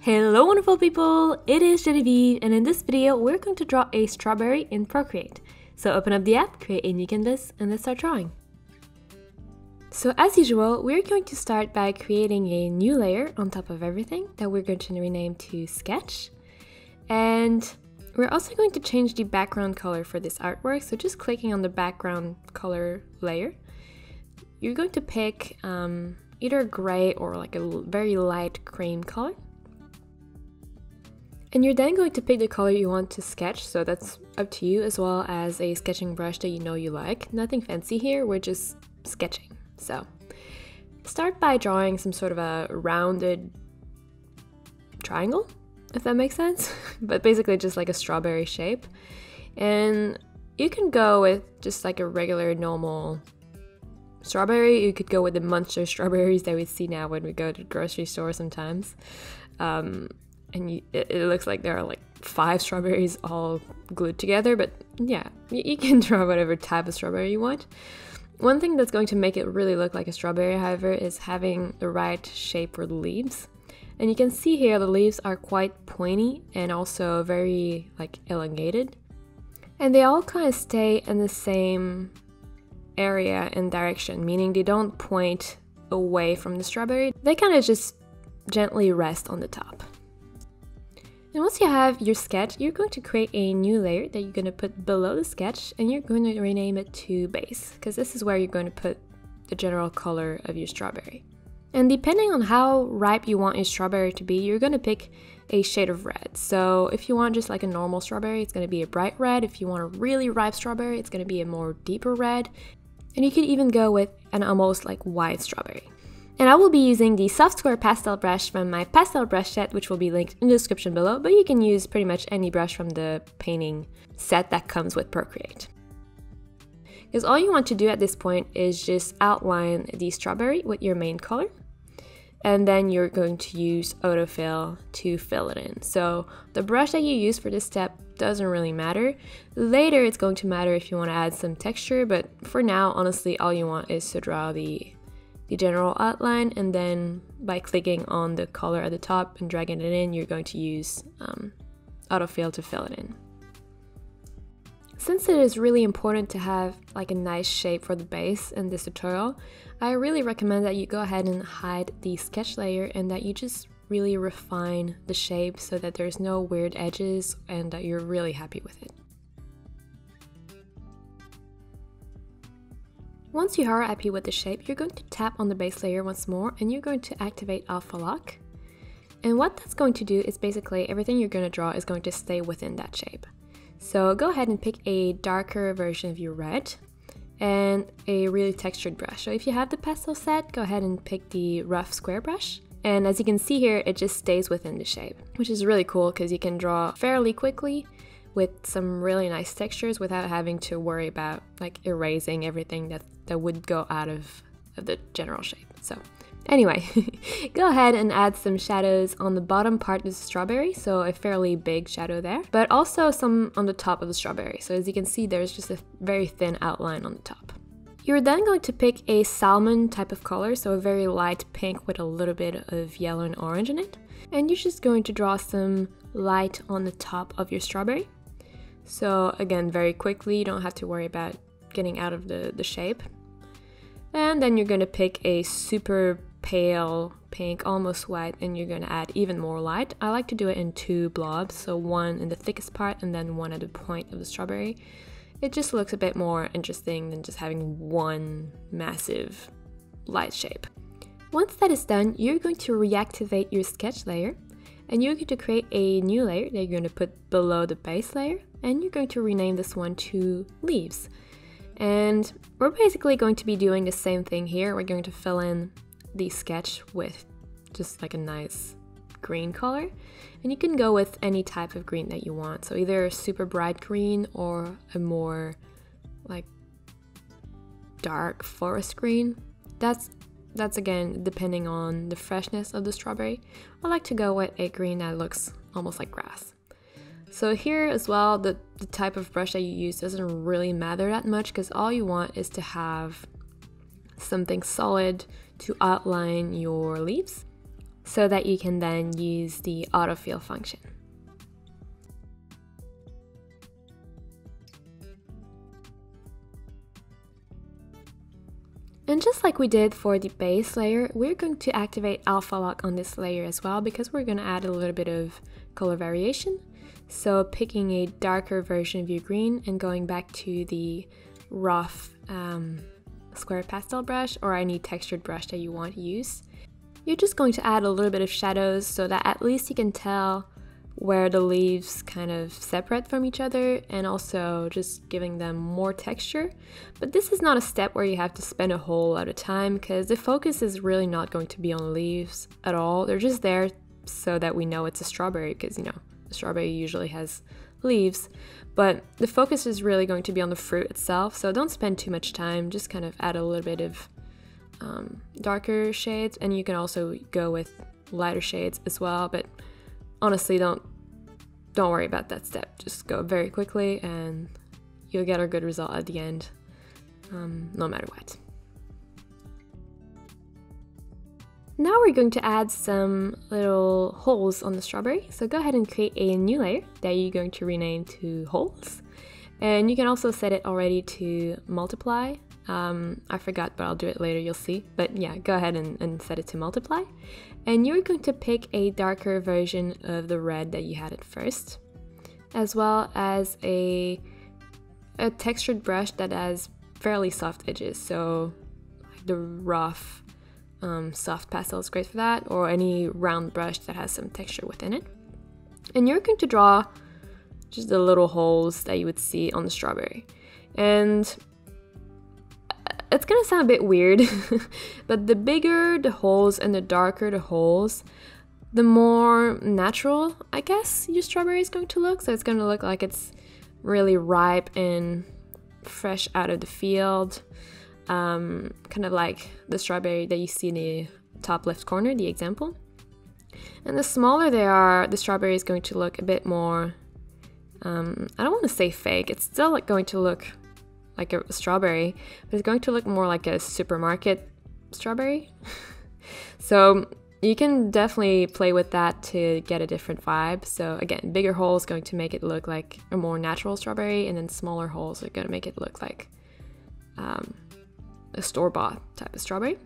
Hello wonderful people, it is Genevieve, and in this video we're going to draw a strawberry in Procreate. So open up the app, create a new canvas, and let's start drawing. So as usual, we're going to start by creating a new layer on top of everything that we're going to rename to Sketch. And we're also going to change the background color for this artwork, so just clicking on the background color layer, you're going to pick either gray or like a very light cream color. And you're then going to pick the color you want to sketch, so that's up to you, as well as a sketching brush that you know you like. Nothing fancy here, we're just sketching. So start by drawing some sort of a rounded triangle, if that makes sense, but basically just like a strawberry shape. And you can go with just like a regular normal strawberry. You could go with the monster strawberries that we see now when we go to the grocery store sometimes. And it looks like there are like 5 strawberries all glued together, but yeah, you can draw whatever type of strawberry you want. One thing that's going to make it really look like a strawberry, however, is having the right shape for the leaves. And you can see here the leaves are quite pointy and also very like elongated. And they all kind of stay in the same area and direction, meaning they don't point away from the strawberry. They kind of just gently rest on the top. And once you have your sketch, you're going to create a new layer that you're going to put below the sketch, and you're going to rename it to base, because this is where you're going to put the general color of your strawberry. And depending on how ripe you want your strawberry to be, you're going to pick a shade of red. So if you want just like a normal strawberry, it's going to be a bright red. If you want a really ripe strawberry, it's going to be a more deeper red. And you could even go with an almost like white strawberry. And I will be using the soft square pastel brush from my pastel brush set, which will be linked in the description below, but you can use pretty much any brush from the painting set that comes with Procreate. Because all you want to do at this point is just outline the strawberry with your main color, and then you're going to use autofill to fill it in. So the brush that you use for this step doesn't really matter. Later it's going to matter if you want to add some texture, but for now, honestly, all you want is to draw the general outline, and then by clicking on the color at the top and dragging it in, you're going to use autofill to fill it in. Since it is really important to have like a nice shape for the base in this tutorial, I really recommend that you go ahead and hide the sketch layer and that you just really refine the shape so that there's no weird edges and that you're really happy with it. Once you are happy with the shape, you're going to tap on the base layer once more, and you're going to activate alpha lock. And what that's going to do is basically everything you're going to draw is going to stay within that shape. So go ahead and pick a darker version of your red and a really textured brush. So if you have the pastel set, go ahead and pick the rough square brush. And as you can see here, it just stays within the shape, which is really cool because you can draw fairly quickly with some really nice textures without having to worry about like erasing everything that would go out of the general shape. So anyway, go ahead and add some shadows on the bottom part of the strawberry, so a fairly big shadow there, but also some on the top of the strawberry. So as you can see, there's just a very thin outline on the top. You're then going to pick a salmon type of color, so a very light pink with a little bit of yellow and orange in it. And you're just going to draw some light on the top of your strawberry. So again, very quickly, you don't have to worry about getting out of the shape. And then you're going to pick a super pale pink, almost white, and you're going to add even more light. I like to do it in 2 blobs, so one in the thickest part and then one at the point of the strawberry. It just looks a bit more interesting than just having one massive light shape. Once that is done, you're going to reactivate your sketch layer, and you're going to create a new layer that you're going to put below the base layer, and you're going to rename this one to leaves. And we're basically going to be doing the same thing here. We're going to fill in the sketch with just like a nice green color. And you can go with any type of green that you want. So either a super bright green or a more like dark forest green. That's again depending on the freshness of the strawberry. I like to go with a green that looks almost like grass. So here as well, the type of brush that you use doesn't really matter that much because all you want is to have something solid to outline your leaves. so that you can then use the autofill function. And just like we did for the base layer, we're going to activate alpha lock on this layer as well, because we're going to add a little bit of color variation. So picking a darker version of your green and going back to the rough square pastel brush or any textured brush that you want to use. You're just going to add a little bit of shadows so that at least you can tell where the leaves kind of separate from each other, and also just giving them more texture. But this is not a step where you have to spend a whole lot of time, because the focus is really not going to be on leaves at all. They're just there so that we know it's a strawberry, because you know, the strawberry usually has leaves, but the focus is really going to be on the fruit itself. So don't spend too much time, just kind of add a little bit of darker shades, and you can also go with lighter shades as well, but honestly, don't worry about that step. Just go very quickly and you'll get a good result at the end, no matter what. Now we're going to add some little holes on the strawberry. So go ahead and create a new layer that you're going to rename to holes. And you can also set it already to multiply. I forgot, but I'll do it later, you'll see. But yeah, go ahead and set it to multiply. And you're going to pick a darker version of the red that you had at first, as well as a textured brush that has fairly soft edges. So the rough, soft pastel is great for that, or any round brush that has some texture within it. And you're going to draw just the little holes that you would see on the strawberry. And it's gonna sound a bit weird, but the bigger the holes and the darker the holes, the more natural, I guess, your strawberry is going to look. So it's gonna look like it's really ripe and fresh out of the field. Kind of like the strawberry that you see in the top left corner, the example. And the smaller they are, the strawberry is going to look a bit more, I don't want to say fake, it's still like going to look like a strawberry, but it's going to look more like a supermarket strawberry. So you can definitely play with that to get a different vibe. So again, bigger holes going to make it look like a more natural strawberry, and then smaller holes are going to make it look like a store-bought type of strawberry.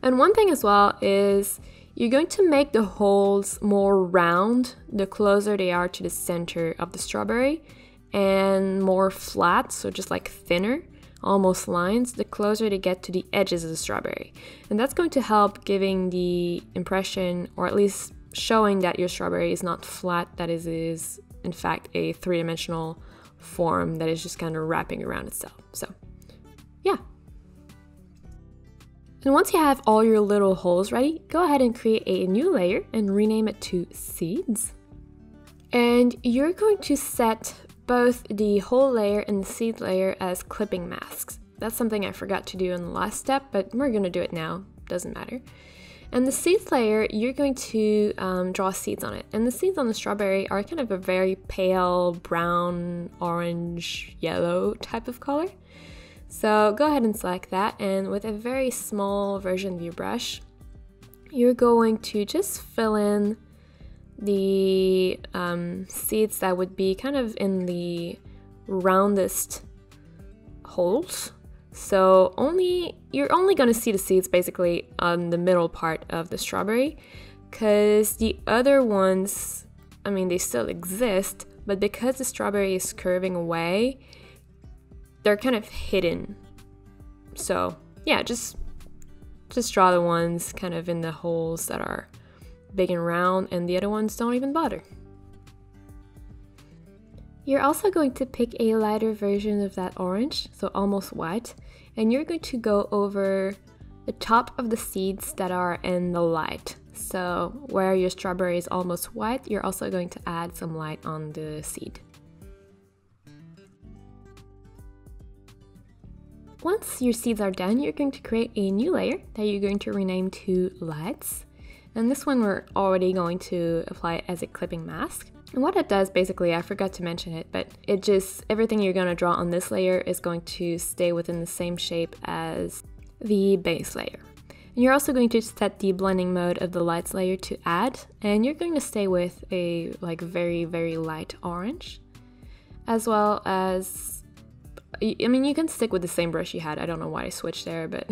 And one thing as well is you're going to make the holes more round the closer they are to the center of the strawberry, and more flat, so just like thinner, almost lines, the closer they get to the edges of the strawberry. And that's going to help giving the impression, or at least showing that your strawberry is not flat, that it is in fact a three-dimensional form that is just kind of wrapping around itself. So yeah. And once you have all your little holes ready, go ahead and create a new layer and rename it to seeds. And you're going to set both the hole layer and the seed layer as clipping masks. That's something I forgot to do in the last step, but we're gonna do it now, doesn't matter. And the seeds layer, you're going to draw seeds on it. And the seeds on the strawberry are kind of a very pale brown, orange, yellow type of color. So go ahead and select that, and with a very small version of your brush, you're going to just fill in the seeds that would be kind of in the roundest holes. So you're only going to see the seeds basically on the middle part of the strawberry, because the other ones, I mean, they still exist, but because the strawberry is curving away, they're kind of hidden. So yeah, just draw the ones kind of in the holes that are big and round, and the other ones don't even bother. You're also going to pick a lighter version of that orange, so almost white, and you're going to go over the top of the seeds that are in the light. So where your strawberry is almost white, you're also going to add some light on the seed. Once your seeds are done, you're going to create a new layer that you're going to rename to lights. And this one we're already going to apply it as a clipping mask. And what it does, basically, I forgot to mention it, but it just, everything you're going to draw on this layer is going to stay within the same shape as the base layer. And you're also going to set the blending mode of the lights layer to add, and you're going to stay with a like very, very light orange, as well as, I mean, you can stick with the same brush you had. I don't know why I switched there, but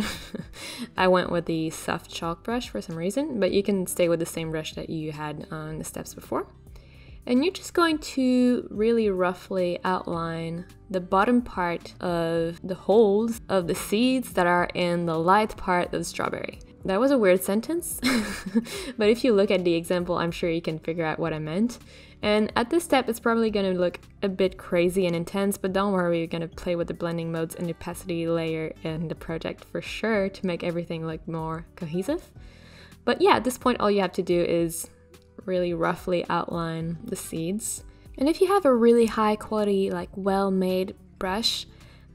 I went with the soft chalk brush for some reason, but you can stay with the same brush that you had on the steps before. And you're just going to really roughly outline the bottom part of the holes of the seeds that are in the light part of the strawberry. That was a weird sentence, but if you look at the example, I'm sure you can figure out what I meant. And at this step, it's probably going to look a bit crazy and intense, but don't worry, you're going to play with the blending modes and the opacity layer in the project for sure to make everything look more cohesive. But yeah, at this point, all you have to do is really roughly outline the seeds. And if you have a really high quality, like well-made brush,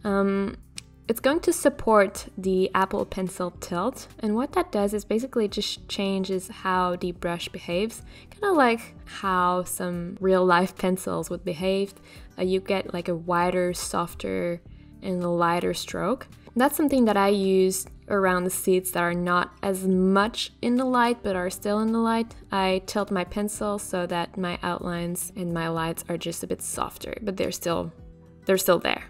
it's going to support the Apple Pencil tilt, and what that does is basically just changes how the brush behaves, kind of like how some real-life pencils would behave. You get like a wider, softer, and lighter stroke. That's something that I use around the seeds that are not as much in the light but are still in the light. I tilt my pencil so that my outlines and my lights are just a bit softer, but they're still there.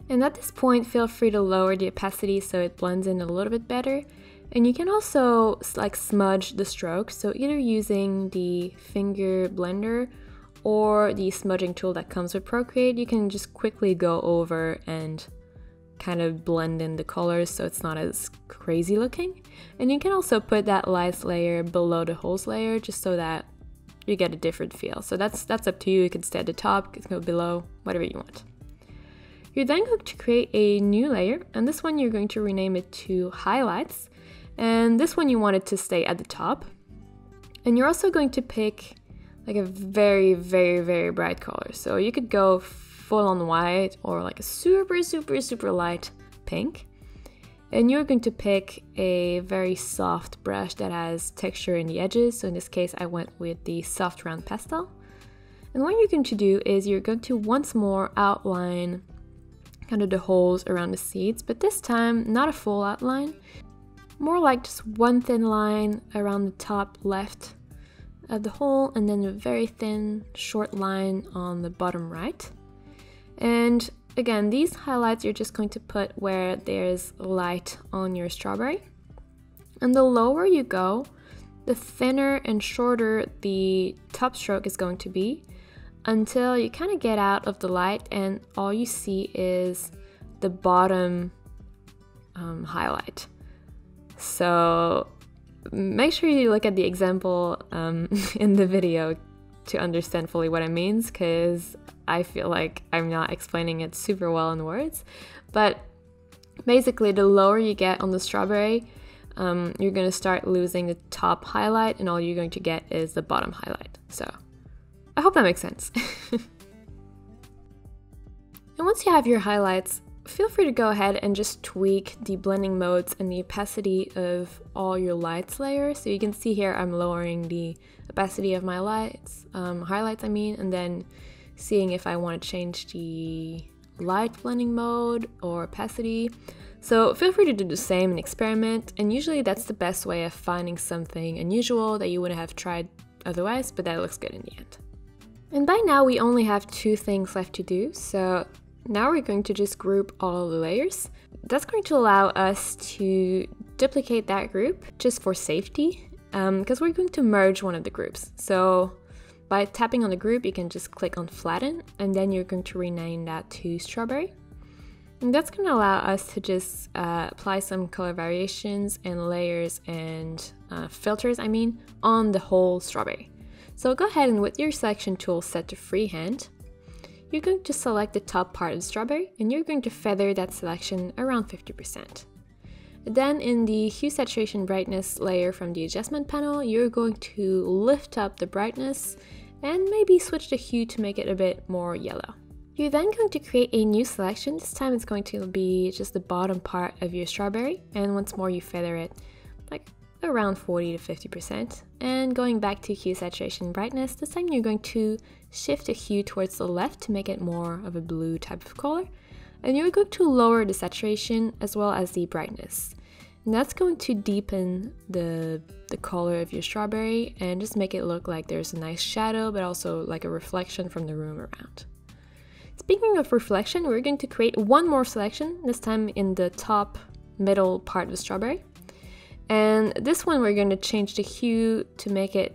And at this point, feel free to lower the opacity so it blends in a little bit better. And you can also like smudge the stroke, so either using the finger blender or the smudging tool that comes with Procreate, you can just quickly go over and kind of blend in the colors so it's not as crazy looking. And you can also put that lights layer below the holes layer just so that you get a different feel. So that's up to you. You can stay at the top, you can go below, whatever you want. You're then going to create a new layer, and this one you're going to rename it to highlights, and this one you want it to stay at the top. And you're also going to pick like a very, very, very bright color. So you could go full on white or like a super, super, super light pink. And you're going to pick a very soft brush that has texture in the edges. So in this case, I went with the soft round pastel. And what you're going to do is you're going to once more outline kind of the holes around the seeds, but this time not a full outline, more like just one thin line around the top left of the hole, and then a very thin short line on the bottom right. And again, these highlights you're just going to put where there's light on your strawberry. And the lower you go, the thinner and shorter the top stroke is going to be, until you kind of get out of the light and all you see is the bottom highlight. So make sure you look at the example in the video to understand fully what it means, because I feel like I'm not explaining it super well in words. But basically, the lower you get on the strawberry, you're going to start losing the top highlight, and all you're going to get is the bottom highlight. So I hope that makes sense. And once you have your highlights, feel free to go ahead and just tweak the blending modes and the opacity of all your lights layers. So you can see here I'm lowering the opacity of my lights, highlights I mean, and then seeing if I want to change the light blending mode or opacity. So feel free to do the same and experiment, and usually that's the best way of finding something unusual that you wouldn't have tried otherwise, but that looks good in the end. And by now we only have 2 things left to do, so now we're going to just group all the layers. That's going to allow us to duplicate that group just for safety, because we're going to merge one of the groups. So by tapping on the group, you can just click on flatten, and then you're going to rename that to strawberry. And that's going to allow us to just apply some color variations and layers and filters, on the whole strawberry. So go ahead and with your selection tool set to freehand, you're going to select the top part of the strawberry and you're going to feather that selection around 50%. Then in the hue saturation brightness layer from the adjustment panel, you're going to lift up the brightness and maybe switch the hue to make it a bit more yellow. You're then going to create a new selection. This time it's going to be just the bottom part of your strawberry, and once more you feather it like around 40 to 50%. And going back to hue saturation brightness, this time you're going to shift the hue towards the left to make it more of a blue type of color, and you're going to lower the saturation as well as the brightness. And that's going to deepen the color of your strawberry and just make it look like there's a nice shadow, but also like a reflection from the room around. Speaking of reflection, we're going to create one more selection, this time in the top middle part of the strawberry. And this one we're going to change the hue to make it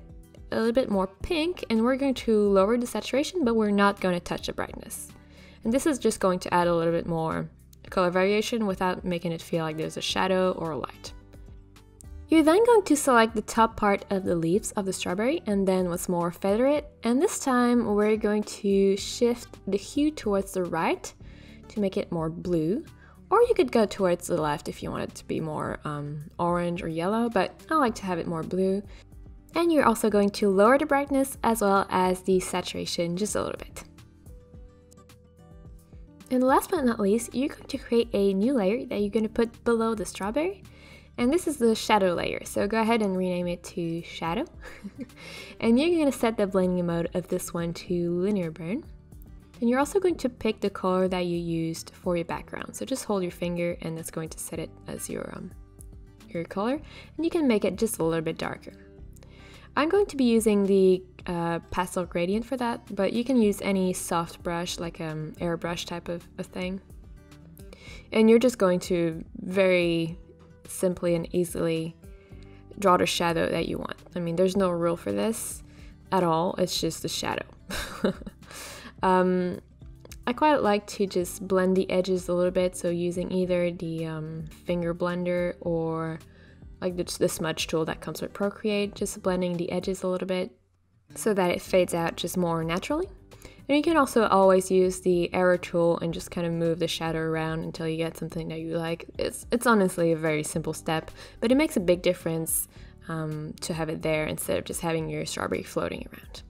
a little bit more pink, and we're going to lower the saturation, but we're not going to touch the brightness. And this is just going to add a little bit more color variation without making it feel like there's a shadow or a light. You're then going to select the top part of the leaves of the strawberry and then what's more, feather it. And this time we're going to shift the hue towards the right to make it more blue. Or you could go towards the left if you want it to be more orange or yellow, but I like to have it more blue. And you're also going to lower the brightness as well as the saturation just a little bit. And last but not least, you're going to create a new layer that you're going to put below the strawberry. And this is the shadow layer, so go ahead and rename it to shadow. And you're going to set the blending mode of this one to linear burn. And you're also going to pick the color that you used for your background. So just hold your finger and it's going to set it as your color. And you can make it just a little bit darker. I'm going to be using the pastel gradient for that, but you can use any soft brush, like airbrush type of thing. And you're just going to very simply and easily draw the shadow that you want. I mean, there's no rule for this at all, it's just a shadow. I quite like to just blend the edges a little bit, so using either the finger blender or like the smudge tool that comes with Procreate, just blending the edges a little bit so that it fades out just more naturally. And you can also always use the arrow tool and just kind of move the shadow around until you get something that you like. It's honestly a very simple step, but it makes a big difference to have it there instead of just having your strawberry floating around.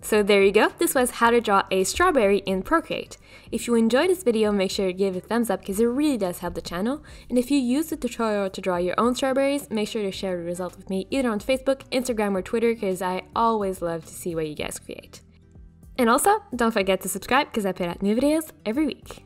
So there you go, this was how to draw a strawberry in Procreate. If you enjoyed this video, make sure to give it a thumbs up because it really does help the channel. And if you use the tutorial to draw your own strawberries, make sure to share the result with me either on Facebook, Instagram, or Twitter because I always love to see what you guys create. And also, don't forget to subscribe because I put out new videos every week.